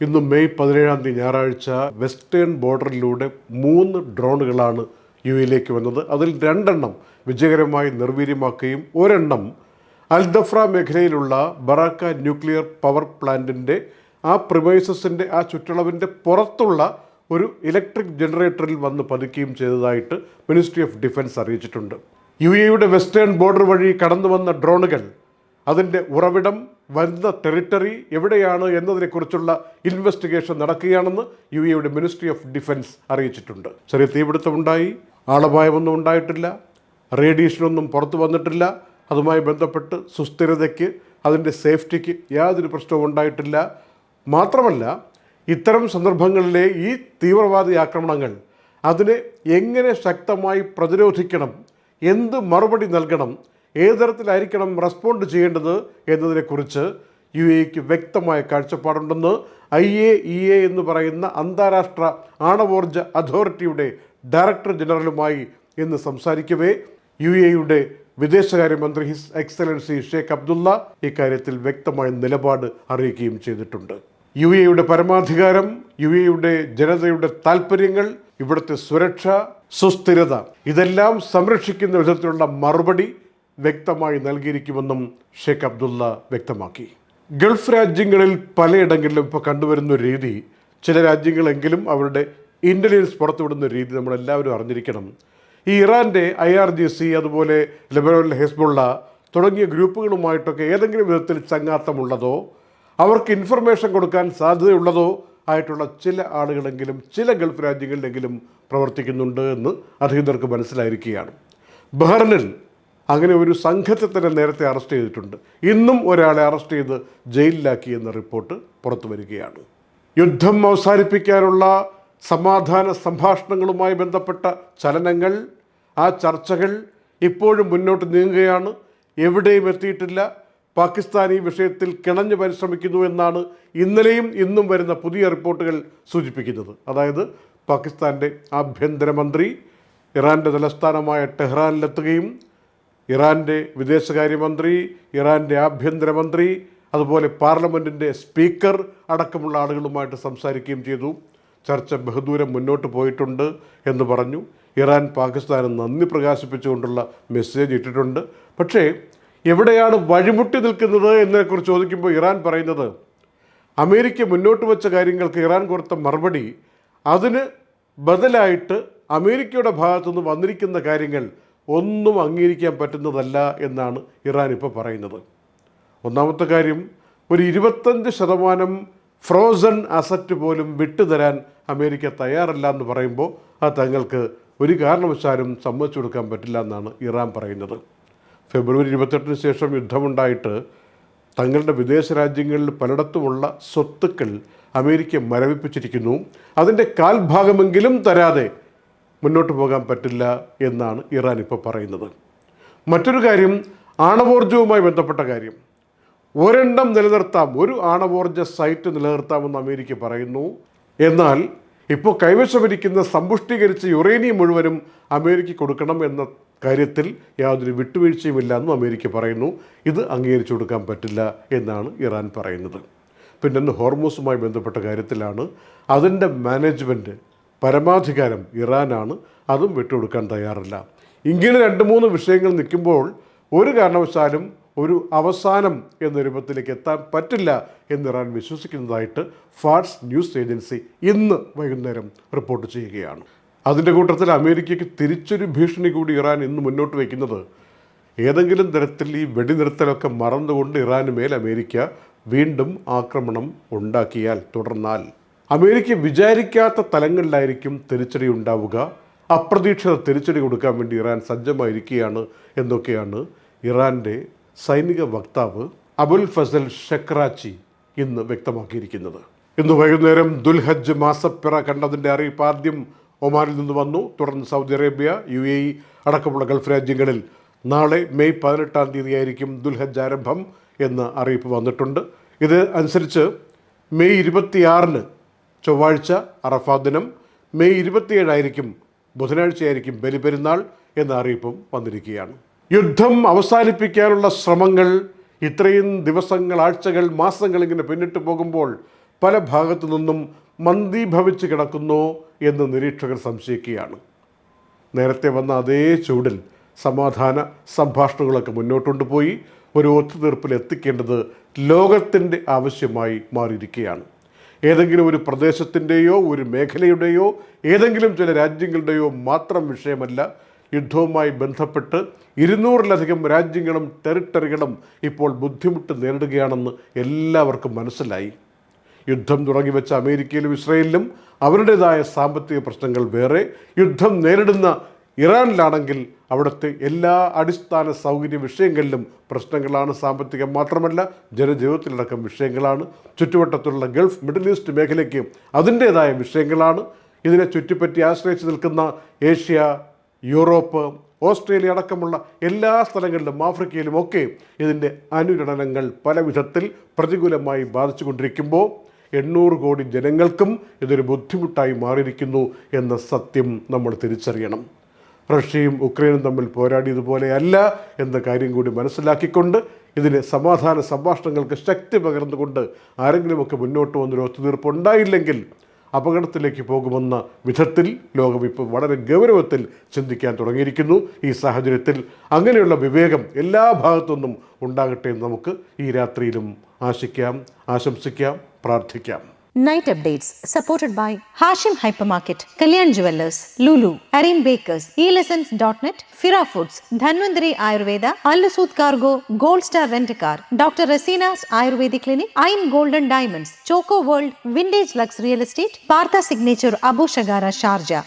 ഇന്ന് മെയ് 17 ഞായറാഴ്ച വെസ്റ്റേൺ ബോർഡറിലൂടെ 3 ഡ്രോണുകളാണ് യുഎയിലേക്ക് വന്നത്. അതിൽ 2 വിജയകരമായി നിർവീര്യമാക്കുകയും ഒരെണ്ണം അൽദഫ്ര മേഖലയിലുള്ള ബറാക്ക ന്യൂക്ലിയർ പവർ പ്ലാന്റിൻ്റെ ആ പ്രിമൈസസിൻ്റെ ആ ചുറ്റളവിൻ്റെ പുറത്തുള്ള ഒരു ഇലക്ട്രിക് ജനറേറ്ററിൽ വന്ന് പതിക്കുകയും ചെയ്തതായിട്ട് മിനിസ്ട്രി ഓഫ് ഡിഫൻസ് അറിയിച്ചിട്ടുണ്ട്. യുഎഇയുടെ വെസ്റ്റേൺ ബോർഡർ വഴി കടന്നു വന്ന ഡ്രോണുകൾ അതിൻ്റെ ഉറവിടം, വരുന്ന ടെറിട്ടറി എവിടെയാണ് എന്നതിനെക്കുറിച്ചുള്ള ഇൻവെസ്റ്റിഗേഷൻ നടക്കുകയാണെന്ന് യുഎഇയുടെ മിനിസ്ട്രി ഓഫ് ഡിഫൻസ് അറിയിച്ചിട്ടുണ്ട്. ചെറിയ തീപിടുത്തമുണ്ടായി, ആളപായമൊന്നും ഉണ്ടായിട്ടില്ല, റേഡിയേഷനൊന്നും പുറത്തു വന്നിട്ടില്ല. അതുമായി ബന്ധപ്പെട്ട് സുസ്ഥിരതയ്ക്ക്, അതിൻ്റെ സേഫ്റ്റിക്ക് യാതൊരു പ്രശ്നവും ഉണ്ടായിട്ടില്ല. മാത്രമല്ല, ഇത്തരം സന്ദർഭങ്ങളിലെ ഈ തീവ്രവാദി ആക്രമണങ്ങൾ അതിനെ എങ്ങനെ ശക്തമായി പ്രതിരോധിക്കണം, എന്ത് മറുപടി നൽകണം, ഏത് തരത്തിലായിരിക്കണം റെസ്പോണ്ട് ചെയ്യേണ്ടത് എന്നതിനെക്കുറിച്ച് യുഎഇക്ക് വ്യക്തമായ കാഴ്ചപ്പാടുണ്ടെന്ന് IAEA എന്ന് പറയുന്ന അന്താരാഷ്ട്ര ആണവോർജ അതോറിറ്റിയുടെ ഡയറക്ടർ ജനറലുമായി ഇന്ന് സംസാരിക്കവേ യുഎഇയുടെ വിദേശകാര്യമന്ത്രി ഹിസ് എക്സലൻസി ഷേഖ് അബ്ദുള്ള ഇക്കാര്യത്തിൽ വ്യക്തമായ നിലപാട് അറിയിക്കുകയും ചെയ്തിട്ടുണ്ട്. യുഎഇയുടെ പരമാധികാരം, യുഎഇയുടെ ജനതയുടെ താല്പര്യങ്ങൾ, ഇവിടുത്തെ സുരക്ഷ, സുസ്ഥിരത ഇതെല്ലാം സംരക്ഷിക്കുന്ന വിധത്തിലുള്ള മറുപടി വ്യക്തമായി നൽകിയിരിക്കുമെന്നും ഷേഖ് അബ്ദുള്ള വ്യക്തമാക്കി. ഗൾഫ് രാജ്യങ്ങളിൽ പലയിടങ്ങളിലും ഇപ്പോൾ കണ്ടുവരുന്ന ഒരു രീതി, ചില രാജ്യങ്ങളെങ്കിലും അവരുടെ ഇൻ്റലിജൻസ് പുറത്തുവിടുന്ന രീതി നമ്മളെല്ലാവരും അറിഞ്ഞിരിക്കണം. ഈ ഇറാൻ്റെ IRGC, അതുപോലെ ലെബനോനിലെ ഹെസ്ബുള്ള തുടങ്ങിയ ഗ്രൂപ്പുകളുമായിട്ടൊക്കെ ഏതെങ്കിലും വിധത്തിൽ ചങ്ങാത്തമുള്ളതോ അവർക്ക് ഇൻഫർമേഷൻ കൊടുക്കാൻ സാധ്യതയുള്ളതോ ആയിട്ടുള്ള ചില ആളുകളെങ്കിലും ചില ഗൾഫ് രാജ്യങ്ങളിലെങ്കിലും പ്രവർത്തിക്കുന്നുണ്ട് എന്ന് അധികൃതർക്ക് മനസ്സിലായിരിക്കുകയാണ്. ബഹ്റിനിൽ അങ്ങനെ ഒരു സംഘത്തെ തന്നെ നേരത്തെ അറസ്റ്റ് ചെയ്തിട്ടുണ്ട്. ഇന്നും ഒരാളെ അറസ്റ്റ് ചെയ്ത് ജയിലിലാക്കി എന്ന റിപ്പോർട്ട് പുറത്തു വരികയാണ്. യുദ്ധം അവസാനിപ്പിക്കാനുള്ള സമാധാന സംഭാഷണങ്ങളുമായി ബന്ധപ്പെട്ട ചലനങ്ങൾ, ആ ചർച്ചകൾ ഇപ്പോഴും മുന്നോട്ട് നീങ്ങുകയാണ്. എവിടെയും എത്തിയിട്ടില്ല. പാകിസ്ഥാൻ ഈ വിഷയത്തിൽ കിണഞ്ഞു പരിശ്രമിക്കുന്നു എന്നാണ് ഇന്നലെയും ഇന്നും വരുന്ന പുതിയ റിപ്പോർട്ടുകൾ സൂചിപ്പിക്കുന്നത്. അതായത് പാകിസ്ഥാൻ്റെ ആഭ്യന്തരമന്ത്രി ഇറാൻ്റെ തലസ്ഥാനമായ ടെഹ്റാനിലെത്തുകയും ഇറാൻ്റെ വിദേശകാര്യമന്ത്രി, ഇറാൻ്റെ ആഭ്യന്തരമന്ത്രി, അതുപോലെ പാർലമെൻറ്റിൻ്റെ സ്പീക്കർ അടക്കമുള്ള ആളുകളുമായിട്ട് സംസാരിക്കുകയും ചെയ്തു. ചർച്ച ബഹുദൂരം മുന്നോട്ട് പോയിട്ടുണ്ട് എന്ന് പറഞ്ഞു. ഇറാൻ പാകിസ്ഥാന് നന്ദി പ്രകാശിപ്പിച്ചുകൊണ്ടുള്ള മെസ്സേജ് ഇട്ടിട്ടുണ്ട്. പക്ഷേ എവിടെയാണ് വഴിമുട്ടി നിൽക്കുന്നത് എന്നതിനെക്കുറിച്ച് ചോദിക്കുമ്പോൾ ഇറാൻ പറയുന്നത് അമേരിക്ക മുന്നോട്ട് വെച്ച കാര്യങ്ങൾക്ക് ഇറാൻ കൊടുത്ത മറുപടി, അതിന് ബദലായിട്ട് അമേരിക്കയുടെ ഭാഗത്തുനിന്ന് വന്നിരിക്കുന്ന കാര്യങ്ങൾ ഒന്നും അംഗീകരിക്കാൻ പറ്റുന്നതല്ല എന്നാണ് ഇറാൻ ഇപ്പോൾ പറയുന്നത്. ഒന്നാമത്തെ കാര്യം, ഒരു 25% ഫ്രോസൺ അസറ്റ് പോലും വിട്ടുതരാൻ അമേരിക്ക തയ്യാറല്ല എന്ന് പറയുമ്പോൾ അത് തങ്ങൾക്ക് ഒരു കാരണവശാലും സമ്മതിച്ചു കൊടുക്കാൻ പറ്റില്ല എന്നാണ് ഇറാൻ പറയുന്നത്. ഫെബ്രുവരി 28 ശേഷം യുദ്ധമുണ്ടായിട്ട് തങ്ങളുടെ വിദേശ രാജ്യങ്ങളിൽ പലയിടത്തുമുള്ള സ്വത്തുക്കൾ അമേരിക്ക മരവിപ്പിച്ചിരിക്കുന്നു. അതിൻ്റെ കാൽഭാഗമെങ്കിലും തരാതെ മുന്നോട്ട് പോകാൻ പറ്റില്ല എന്നാണ് ഇറാൻ ഇപ്പോൾ പറയുന്നത്. മറ്റൊരു കാര്യം, ആണവോർജവുമായി ബന്ധപ്പെട്ട കാര്യം. ഒരെണ്ണം നിലനിർത്താം, ഒരു ആണവോർജ സൈറ്റ് നിലനിർത്താമെന്ന് അമേരിക്ക പറയുന്നു. എന്നാൽ ഇപ്പോൾ കൈവശമിരിക്കുന്ന സമ്പുഷ്ടീകരിച്ച യുറേനിയം മുഴുവനും അമേരിക്ക കൊടുക്കണം എന്ന കാര്യത്തിൽ യാതൊരു വിട്ടുവീഴ്ചയുമില്ല എന്നും അമേരിക്ക പറയുന്നു. ഇത് അംഗീകരിച്ചു കൊടുക്കാൻ പറ്റില്ല എന്നാണ് ഇറാൻ പറയുന്നത്. പിന്നെ ഹോർമൂസുമായി ബന്ധപ്പെട്ട കാര്യത്തിലാണ്. അതിൻ്റെ മാനേജ്മെൻറ്റ്, പരമാധികാരം ഇറാനാണ്, അതും വിട്ടുകൊടുക്കാൻ തയ്യാറല്ല. ഇങ്ങനെ 2-3 വിഷയങ്ങൾ നിൽക്കുമ്പോൾ ഒരു കാരണവശാലും ഒരു അവസാനം എന്ന രൂപത്തിലേക്ക് എത്താൻ പറ്റില്ല എന്ന് ഇറാൻ വിശ്വസിക്കുന്നതായിട്ട് ഫാർസ് ന്യൂസ് ഏജൻസി ഇന്ന് വൈകുന്നേരം റിപ്പോർട്ട് ചെയ്യുകയാണ്. അതിൻ്റെ കൂട്ടത്തിൽ അമേരിക്കയ്ക്ക് തിരിച്ചൊരു ഭീഷണി കൂടി ഇറാൻ ഇന്ന് മുന്നോട്ട് വയ്ക്കുന്നത്, ഏതെങ്കിലും തരത്തിൽ ഈ വെടിനിർത്തലൊക്കെ മറന്നുകൊണ്ട് ഇറാന് മേൽ അമേരിക്ക വീണ്ടും ആക്രമണം ഉണ്ടാക്കിയാൽ, തുടർന്നാൽ അമേരിക്ക വിചാരിക്കാത്ത തലങ്ങളിലായിരിക്കും തിരിച്ചടി ഉണ്ടാവുക. അപ്രതീക്ഷിത തിരിച്ചടി കൊടുക്കാൻ വേണ്ടി ഇറാൻ സജ്ജമായിരിക്കുകയാണ് എന്നൊക്കെയാണ് ഇറാൻ്റെ സൈനിക വക്താവ് അബുൽ ഫസൽ ഷക്രാച്ചി ഇന്ന് വ്യക്തമാക്കിയിരിക്കുന്നത്. ഇന്ന് വൈകുന്നേരം ദുൽഹജ്ജ് മാസപ്പിറ കണ്ടതിൻ്റെ അറിയിപ്പ് ആദ്യം ഒമാനിൽ നിന്ന് വന്നു. തുടർന്ന് സൗദി അറേബ്യ, UAE അടക്കമുള്ള ഗൾഫ് രാജ്യങ്ങളിൽ നാളെ മെയ് 18 ആയിരിക്കും ദുൽഹജ്ജ് ആരംഭം എന്ന അറിയിപ്പ് വന്നിട്ടുണ്ട്. ഇത് അനുസരിച്ച് മെയ് 26 ചൊവ്വാഴ്ച അറഫാ ദിനം, മെയ് 27 ബുധനാഴ്ചയായിരിക്കും ബലിപെരുന്നാൾ എന്ന അറിയിപ്പും വന്നിരിക്കുകയാണ്. യുദ്ധം അവസാനിപ്പിക്കാനുള്ള ശ്രമങ്ങൾ ഇത്രയും ദിവസങ്ങൾ, ആഴ്ചകൾ, മാസങ്ങൾ ഇങ്ങനെ പിന്നിട്ട് പോകുമ്പോൾ പല ഭാഗത്തു നിന്നും മന്ദീഭവിച്ച് കിടക്കുന്നോ എന്ന് നിരീക്ഷകർ സംശയിക്കുകയാണ്. നേരത്തെ വന്ന അതേ ചൂടിൽ സമാധാന സംഭാഷണങ്ങളൊക്കെ മുന്നോട്ട് കൊണ്ടുപോയി ഒരു ഒത്തുതീർപ്പിൽ എത്തിക്കേണ്ടത് ലോകത്തിൻ്റെ ആവശ്യമായി മാറിയിരിക്കുകയാണ്. ഏതെങ്കിലും ഒരു പ്രദേശത്തിൻ്റെയോ ഒരു മേഖലയുടെയോ ഏതെങ്കിലും ചില രാജ്യങ്ങളുടെയോ മാത്രം വിഷയമല്ല. യുദ്ധവുമായി ബന്ധപ്പെട്ട് 200-ലധികം രാജ്യങ്ങളും ടെറിട്ടറികളും ഇപ്പോൾ ബുദ്ധിമുട്ട് നേരിടുകയാണെന്ന് എല്ലാവർക്കും മനസ്സിലായി. യുദ്ധം തുടങ്ങിവെച്ച അമേരിക്കയിലും ഇസ്രയേലിലും അവരുടേതായ സാമ്പത്തിക പ്രശ്നങ്ങൾ വേറെ. യുദ്ധം നേരിടുന്ന ഇറാനിലാണെങ്കിൽ അവിടുത്തെ എല്ലാ അടിസ്ഥാന സൗകര്യ വിഷയങ്ങളിലും പ്രശ്നങ്ങളാണ്. സാമ്പത്തികം മാത്രമല്ല, ജനജീവിതത്തിലടക്കം വിഷയങ്ങളാണ്. ചുറ്റുവട്ടത്തുള്ള ഗൾഫ്, മിഡിൽ ഈസ്റ്റ് മേഖലയ്ക്ക് അതിൻ്റേതായ വിഷയങ്ങളാണ്. ഇതിനെ ചുറ്റിപ്പറ്റി ആശ്രയിച്ച് നിൽക്കുന്ന ഏഷ്യ, യൂറോപ്പ്, ഓസ്ട്രേലിയ അടക്കമുള്ള എല്ലാ സ്ഥലങ്ങളിലും ആഫ്രിക്കയിലുമൊക്കെ ഇതിൻ്റെ അനുരണനങ്ങൾ പല വിധത്തിൽ പ്രതികൂലമായി ബാധിച്ചുകൊണ്ടിരിക്കുമ്പോൾ 800 കോടി ജനങ്ങൾക്കും ഇതൊരു ബുദ്ധിമുട്ടായി മാറിയിരിക്കുന്നു എന്ന സത്യം നമ്മൾ തിരിച്ചറിയണം. റഷ്യയും ഉക്രൈനും തമ്മിൽ പോരാടിയതുപോലെയല്ല എന്ന കാര്യം കൂടി മനസ്സിലാക്കിക്കൊണ്ട് ഇതിന് സമാധാന സംഭാഷണങ്ങൾക്ക് ശക്തി പകർന്നുകൊണ്ട് ആരെങ്കിലുമൊക്കെ മുന്നോട്ട് വന്നൊരു ഒത്തുതീർപ്പ് ഉണ്ടായില്ലെങ്കിൽ അപകടത്തിലേക്ക് പോകുമെന്ന വിധത്തിൽ ലോകം ഇപ്പോൾ വളരെ ഗൗരവത്തിൽ ചിന്തിക്കാൻ തുടങ്ങിയിരിക്കുന്നു. ഈ സാഹചര്യത്തിൽ അങ്ങനെയുള്ള വിവേകം എല്ലാ ഭാഗത്തുനിന്നും ഉണ്ടാകട്ടെ എന്ന് നമുക്ക് ഈ രാത്രിയിലും ആശിക്കാം, ആശംസിക്കാം, പ്രാർത്ഥിക്കാം. Night updates supported by Hashim Hypermarket, Kalyan Jewellers, Lulu, Arim Bakers, eLessons.net, Fira Foods, Dhanvantari Ayurveda, Al-Sud Cargo, Gold Star Rent-A-Car, Dr. Rasina's Ayurvedic Clinic, I'm Golden Diamonds, Choco World, Vintage Lux Real Estate, Partha Signature, Abu Shagara, Sharjah.